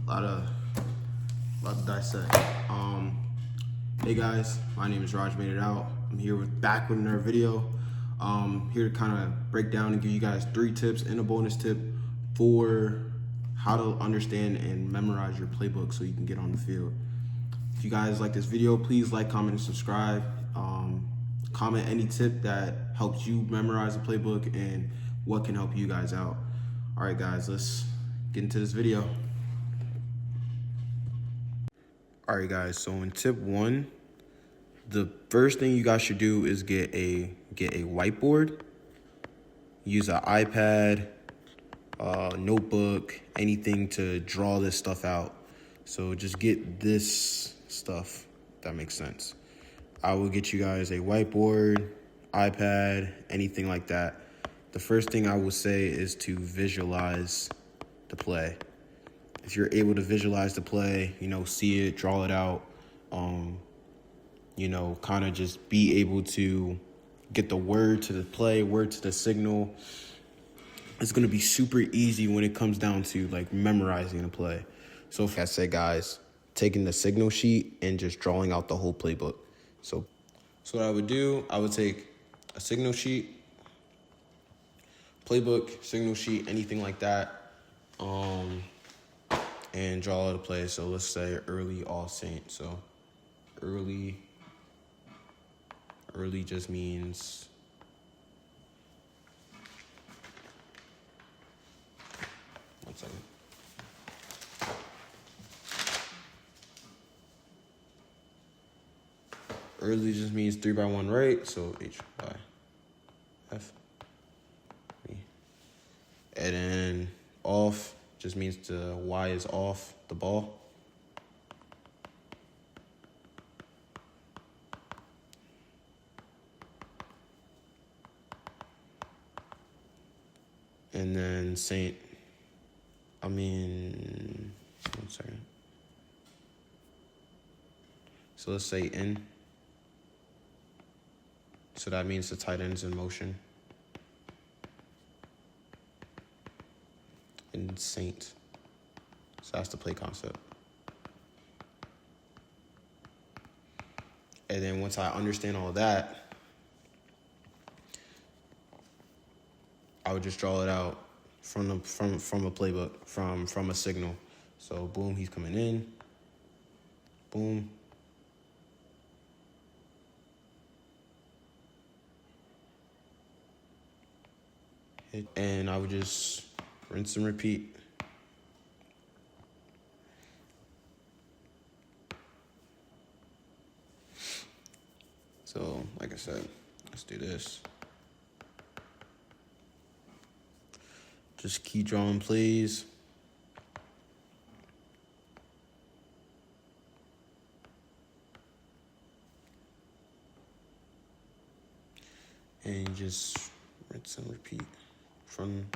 A lot to dissect. Hey guys, my name is Raj Made It Out. I'm here back with another video. Here to kind of break down and give you guys 3 tips and a bonus tip for how to understand and memorize your playbook so you can get on the field. If you guys like this video, please like, comment, and subscribe. Comment any tip that helps you memorize the playbook and what can help you guys out. All right, guys, let's get into this video. All right, guys, so in tip 1, the first thing you guys should do is get a whiteboard. Use an iPad, notebook, anything to draw this stuff out. So just get this stuff, if that makes sense. I will get you guys a whiteboard, iPad, anything like that. The first thing I will say is to visualize the play. If you're able to visualize the play, see it, draw it out, kind of just be able to get the word to the play, word to the signal. It's going to be super easy when it comes down to like memorizing the play. So if I say, guys, taking the signal sheet and just drawing out the whole playbook. So what I would do, I would take a signal sheet, playbook, signal sheet, anything like that, and draw the play. So let's say early all saint. So early just means one second. Early just means 3 by 1 right, so H by F. And then off just means the Y is off the ball. And then one second. So let's say in. So that means the tight end's in motion. And saint. So that's the play concept. And then once I understand all of that, I would just draw it out from a playbook, from a signal. So boom, he's coming in. Boom. And I would just rinse and repeat. So, like I said, let's do this. Just keep drawing plays. And just rinse and repeat from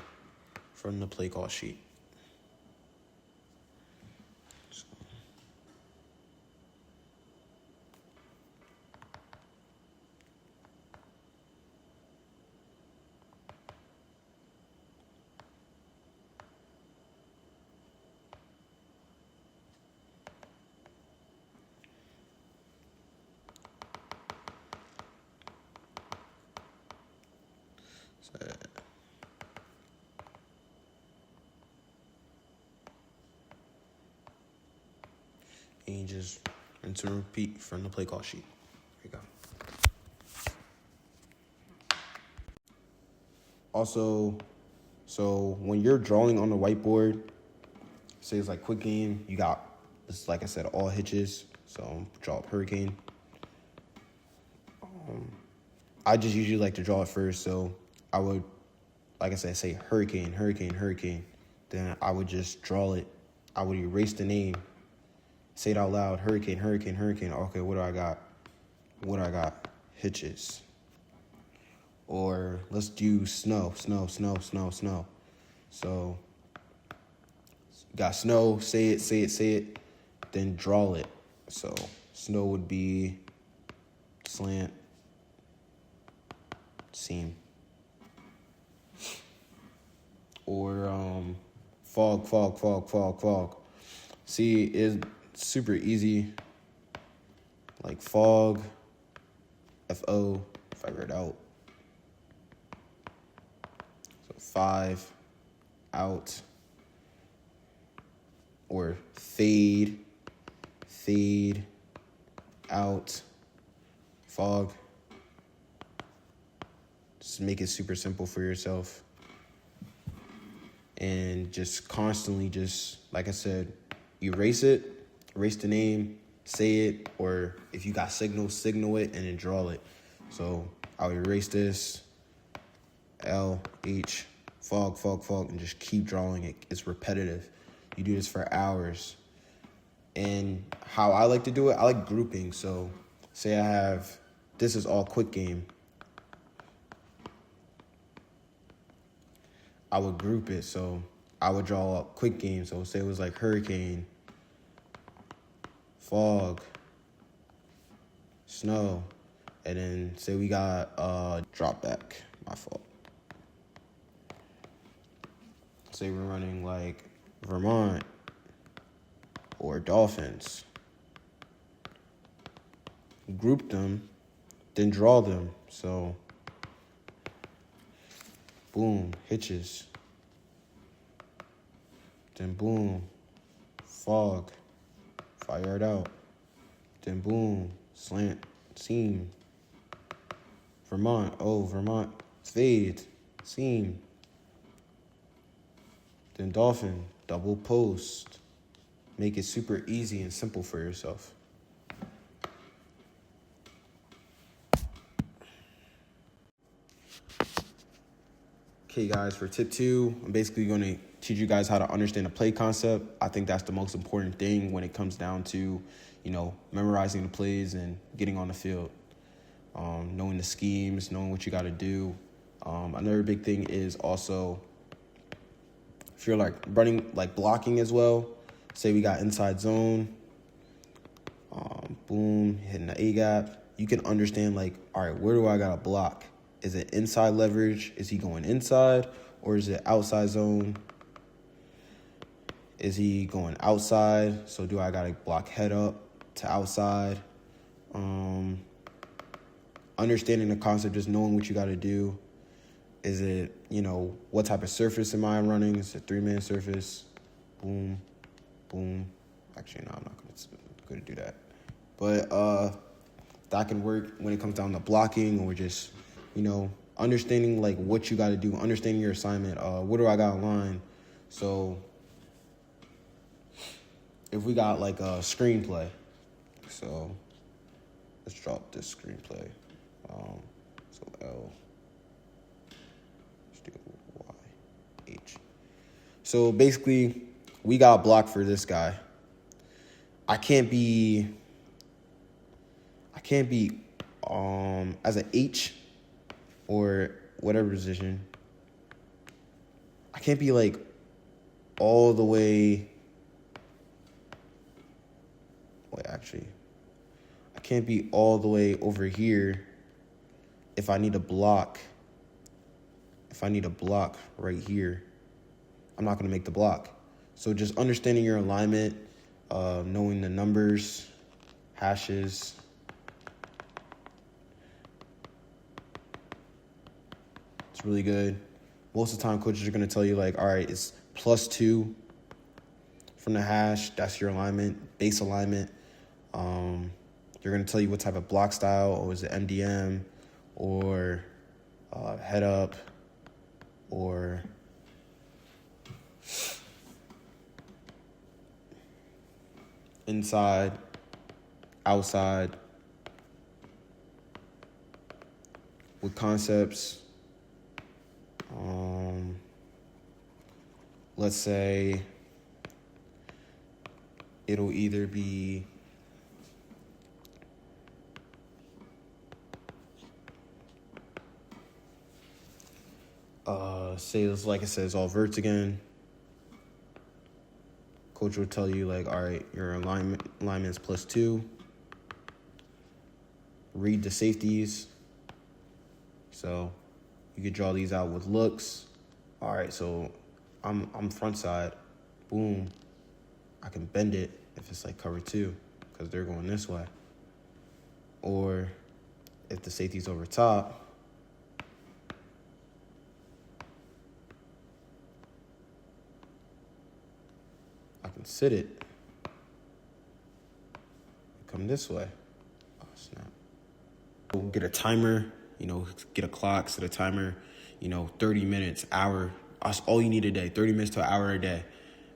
the play call sheet. So. And you just rinse and repeat from the play call sheet. There you go. Also, so when you're drawing on the whiteboard, say it's like quick game, you got this, like I said, all hitches. So draw up hurricane. I just usually like to draw it first, so I would, like I said, say hurricane, hurricane, hurricane. Then I would just draw it. I would erase the name. Say it out loud, hurricane, hurricane, hurricane. Okay, what do I got? Hitches. Or let's do snow, snow, snow, snow, snow. So, got snow, say it, then draw it. So, snow would be slant, seam. Or fog. See, it's super easy. Like fog, F-O, figure it out. So 5, out. Or fade, out, fog. Just make it super simple for yourself. And just constantly, just like I said, erase it, erase the name, say it, or if you got signal it, and then draw it. So I'll erase this, L, H, fog, and just keep drawing it. It's repetitive. You do this for hours. And how I like to do it, I like grouping. So say I have, this is all quick game. I would group it. So I would draw a quick game. So say it was like hurricane, fog, snow, and then say we got drop back, my fault. Say we're running like Vermont or Dolphins. Group them, then draw them. So boom, hitches. Then boom, fog, fire it out. Then boom, slant, seam. Vermont, fade, seam. Then dolphin, double post. Make it super easy and simple for yourself. Okay guys, for tip 2, I'm basically going to teach you guys how to understand the play concept. I think that's the most important thing when it comes down to, memorizing the plays and getting on the field. Knowing the schemes, knowing what you got to do. Another big thing is also, if you're like running, like blocking as well, say we got inside zone, boom, hitting the A-gap, you can understand like, all right, where do I got to block? Is it inside leverage? Is he going inside? Or is it outside zone? Is he going outside? So do I got to block head up to outside? Understanding the concept, just knowing what you got to do. Is it, what type of surface am I running? Is it a 3-man surface? Boom, boom. Actually, no, I'm not going to do that. But that can work when it comes down to blocking or just, understanding like what you got to do, understanding your assignment. What do I got in line? So if we got like a screenplay, so let's drop this screenplay. So L, let's do Y, H. So basically, we got a block for this guy. I can't be as an H or whatever position. I can't be like all the way. Wait, actually, I can't be all the way over here if I need a block. If I need a block right here, I'm not going to make the block. So just understanding your alignment, knowing the numbers, hashes. It's really good. Most of the time, coaches are going to tell you, like, all right, it's +2 from the hash. That's your alignment, base alignment. They're going to tell you what type of block style, or is it MDM, or head up, or inside, outside, with concepts. Let's say it'll either be say it's like I said, it's all verts again. Coach will tell you like, all right, your alignment's +2. Read the safeties. So you could draw these out with looks. All right, so I'm front side. Boom. I can bend it if it's like cover 2 because they're going this way. Or if the safety's over top, I can sit it, come this way. Oh, snap. We'll get a timer, get a clock, set a timer, 30 minutes, hour. That's all you need a day, 30 minutes to an hour a day.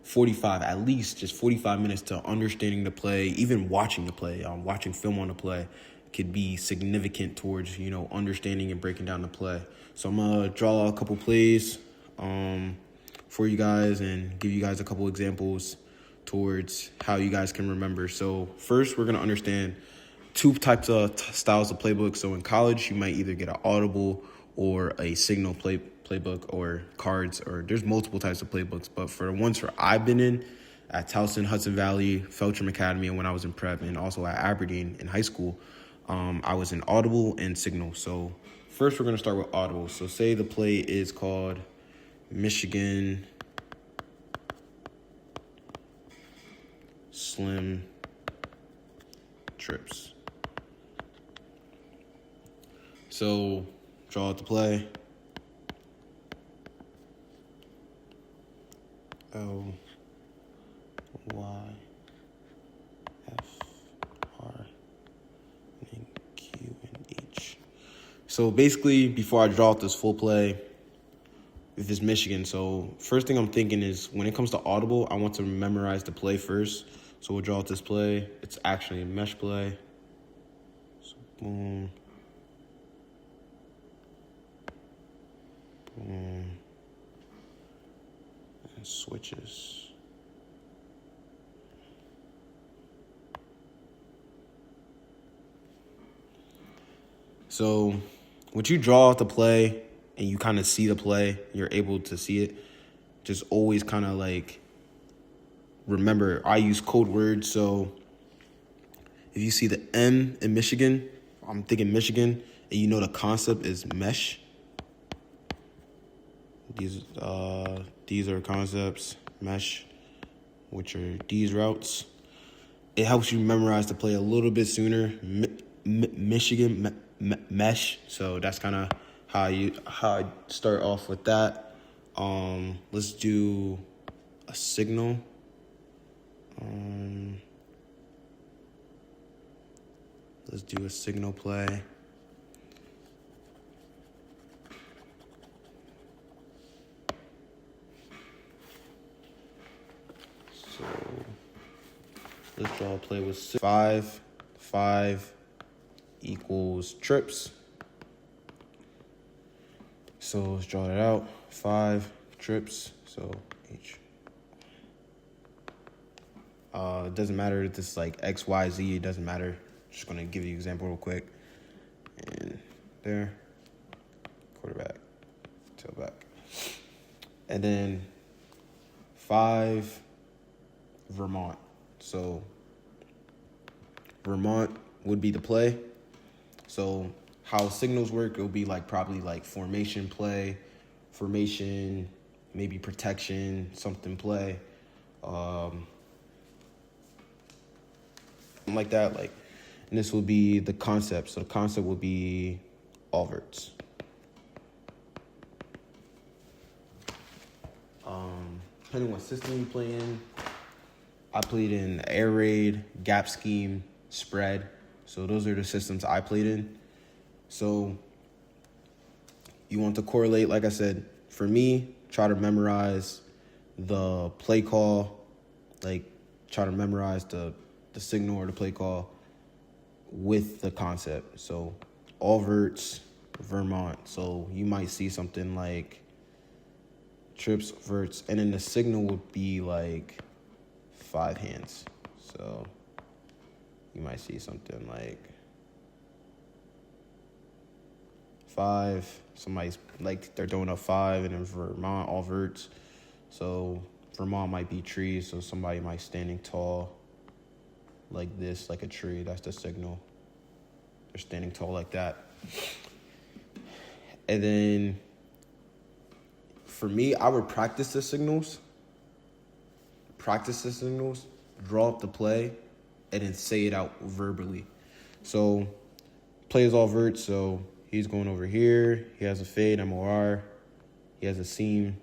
45, at least just 45 minutes to understanding the play, even watching the play, watching film on the play could be significant towards, understanding and breaking down the play. So I'm going to draw a couple plays for you guys and give you guys a couple examples towards how you guys can remember. So first, we're going to understand 2 types of styles of playbook. So in college, you might either get an Audible or a Signal playbook or cards, or there's multiple types of playbooks. But for the ones I've been in at Towson, Hudson Valley, Feltram Academy, and when I was in prep, and also at Aberdeen in high school, I was in Audible and Signal. So first, we're going to start with Audible. So say the play is called Michigan Slim Trips. So draw out the play. O Y F R and Q and H. So basically, before I draw out this full play, if it's Michigan, so first thing I'm thinking is when it comes to Audible, I want to memorize the play first. So we'll draw out this play. It's actually a mesh play. So boom. Boom. And switches. So once you draw out the play and you kind of see the play, you're able to see it, just always kind of like remember, I use code words. So if you see the M in Michigan, I'm thinking Michigan, and the concept is mesh. These are concepts, mesh, which are these routes. It helps you memorize the play a little bit sooner. Michigan mesh. So that's kind of how I start off with that. Let's do a signal. Let's do a signal play. So let's draw a play with 5 equals trips. So let's draw that out. 5 trips. So H. It doesn't matter if this is like X, Y, Z. It doesn't matter. Just gonna give you an example real quick. And there, quarterback, tailback, and then 5 Vermont. So Vermont would be the play. So how signals work, it'll be like probably like formation play, maybe protection, something play, like that. And this will be the concept. So the concept will be all verts. Depending on what system you play in, I played in air raid, gap scheme, spread. So those are the systems I played in. So you want to correlate, like I said, for me, try to memorize the play call, try to memorize the signal or the play call with the concept. So all verts, Vermont. So you might see something like trips, verts, and then the signal would be like 5 hands. So you might see something like 5. Somebody's like they're throwing up 5, and then Vermont all verts. So Vermont might be trees. So somebody might standing tall like this, like a tree. That's the signal. They're standing tall like that. And then for me, I would practice the signals. draw up the play and then say it out verbally. So play is all vert, so he's going over here. He has a fade, MOR. He has a seam,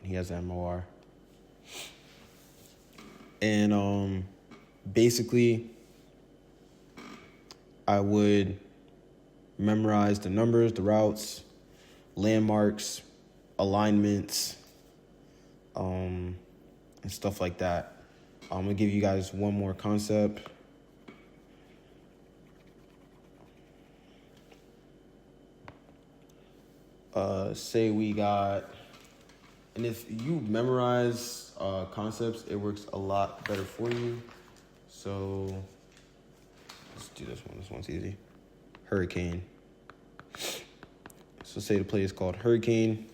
and he has an MOR. And basically, I would memorize the numbers, the routes, landmarks, alignments, and stuff like that. I'm going to give you guys one more concept. Say we got, and if you memorize concepts, it works a lot better for you. So let's do this one. This one's easy. Hurricane. So say the play is called Hurricane.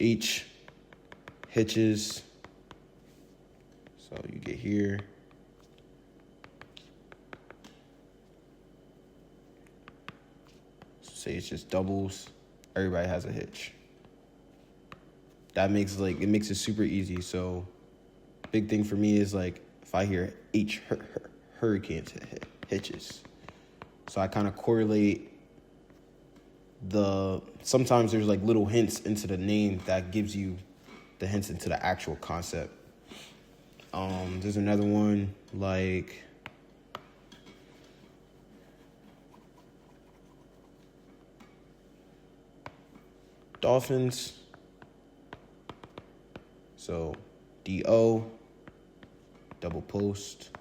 H hitches. So you get here. So say it's just doubles. Everybody has a hitch. That makes it makes it super easy. So big thing for me is like if I hear H hurricanes hitches. So I kind of correlate sometimes there's like little hints into the name that gives you the hints into the actual concept. There's another one like Dolphins. So DO, double post.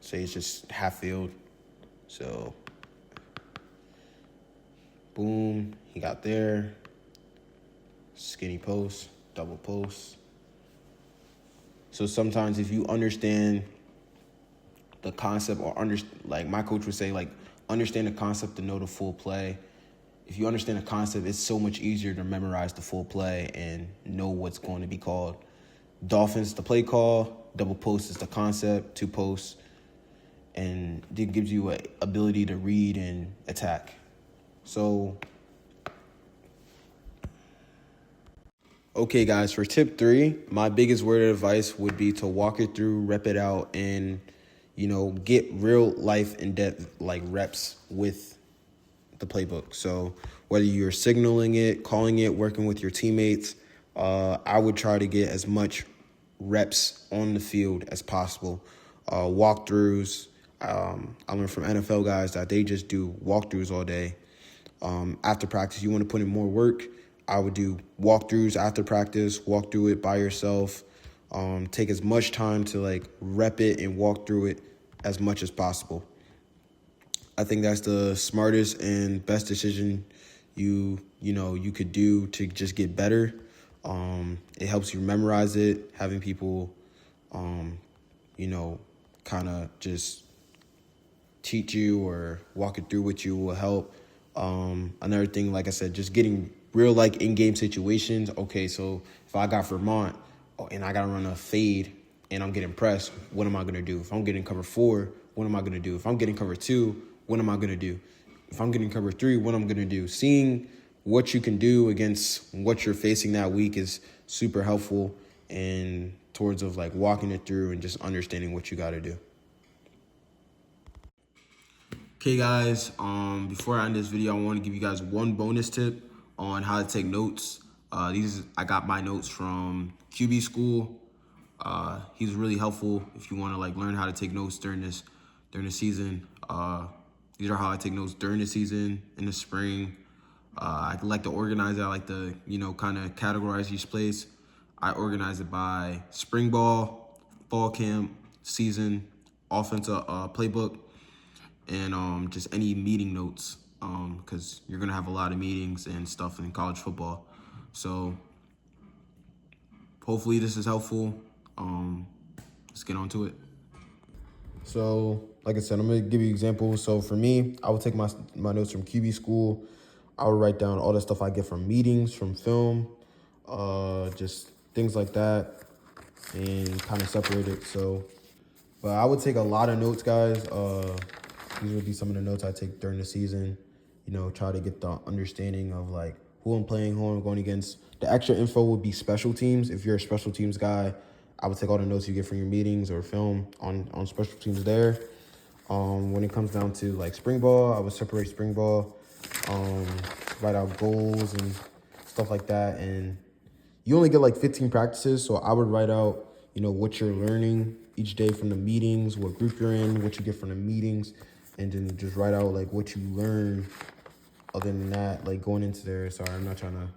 Say it's just half field. So boom, he got there. Skinny post, double post. So sometimes if you understand the concept or like my coach would say, like understand the concept to know the full play. If you understand the concept, it's so much easier to memorize the full play and know what's going to be called. Dolphins, the play call. Double post is the concept, 2 posts. And it gives you an ability to read and attack. So, okay, guys, for tip 3, my biggest word of advice would be to walk it through, rep it out, and, get real life in depth, like reps with the playbook. So whether you're signaling it, calling it, working with your teammates, I would try to get as much reps on the field as possible. Walkthroughs. I learned from NFL guys that they just do walkthroughs all day. After practice, you want to put in more work, I would do walkthroughs after practice, walk through it by yourself. Take as much time to like rep it and walk through it as much as possible. I think that's the smartest and best decision you could do to just get better. It helps you memorize it. Having people, kind of just teach you or walk it through with you will help. Another thing, like I said, just getting real like in-game situations. Okay, so if I got Vermont and I got to run a fade and I'm getting pressed, what am I going to do? If I'm getting cover 4, what am I going to do? If I'm getting cover 2, what am I going to do? If I'm getting cover 3, what I'm going to do? Seeing what you can do against what you're facing that week is super helpful and towards of like walking it through and just understanding what you got to do. Okay, guys, before I end this video, I want to give you guys one bonus tip on how to take notes. I got my notes from QB school. He's really helpful if you want to like learn how to take notes during the season. These are how I take notes during the season, in the spring. I like to organize it. I like to, kind of categorize each place. I organize it by spring ball, fall camp, season, offensive playbook, and just any meeting notes, because you're going to have a lot of meetings and stuff in college football. So hopefully this is helpful. Let's get on to it. So, like I said, I'm going to give you examples. So for me, I would take my notes from QB school. I would write down all the stuff I get from meetings, from film, just things like that, and kind of separate it. So, but I would take a lot of notes, guys. These would be some of the notes I take during the season. Try to get the understanding of like who I'm playing, who I'm going against. The extra info would be special teams. If you're a special teams guy, I would take all the notes you get from your meetings or film on special teams there. When it comes down to like spring ball, I would separate spring ball, write out goals and stuff like that. And you only get like 15 practices, so I would write out, you know, what you're learning each day from the meetings, what group you're in, what you get from the meetings, and then just write out like what you learn. Other than that, like going into there, sorry, I'm not trying to,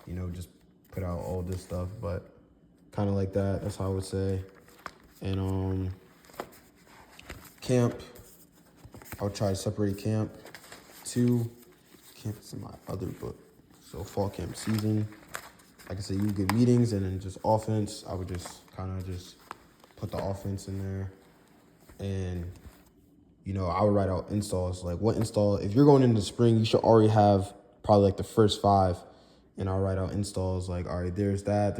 you know, just put out all this stuff, but kind of like that. That's how I would say. And camp, I would try to separate camp. Camp is in my other book. So fall camp season. Like I said, you get meetings, and then just offense. I would just kind of just put the offense in there. And, you know, I would write out installs. Like what install, if you're going into the spring, you should already have probably like the first 5. And I'll write out installs like, all right, there's that.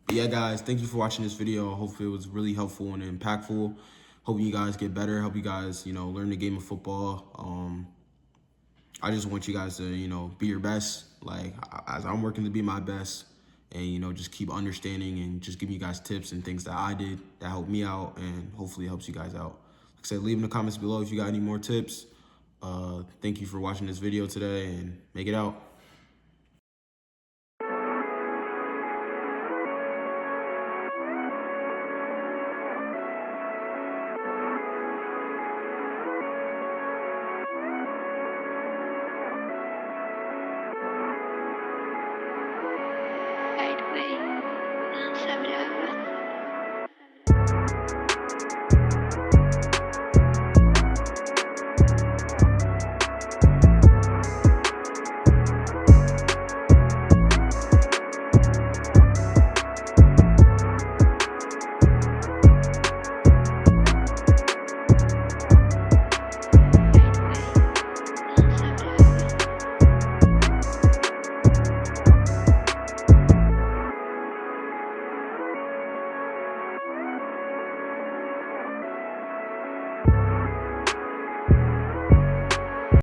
But yeah, guys, thank you for watching this video. Hopefully it was really helpful and impactful. Hope you guys get better. Hope you guys, you know, learn the game of football. I just want you guys to, you know, be your best. Like, as I'm working to be my best, and, you know, just keep understanding and just giving you guys tips and things that I did that helped me out, and hopefully it helps you guys out. Like I said, leave in the comments below if you got any more tips. Thank you for watching this video today, and make it out.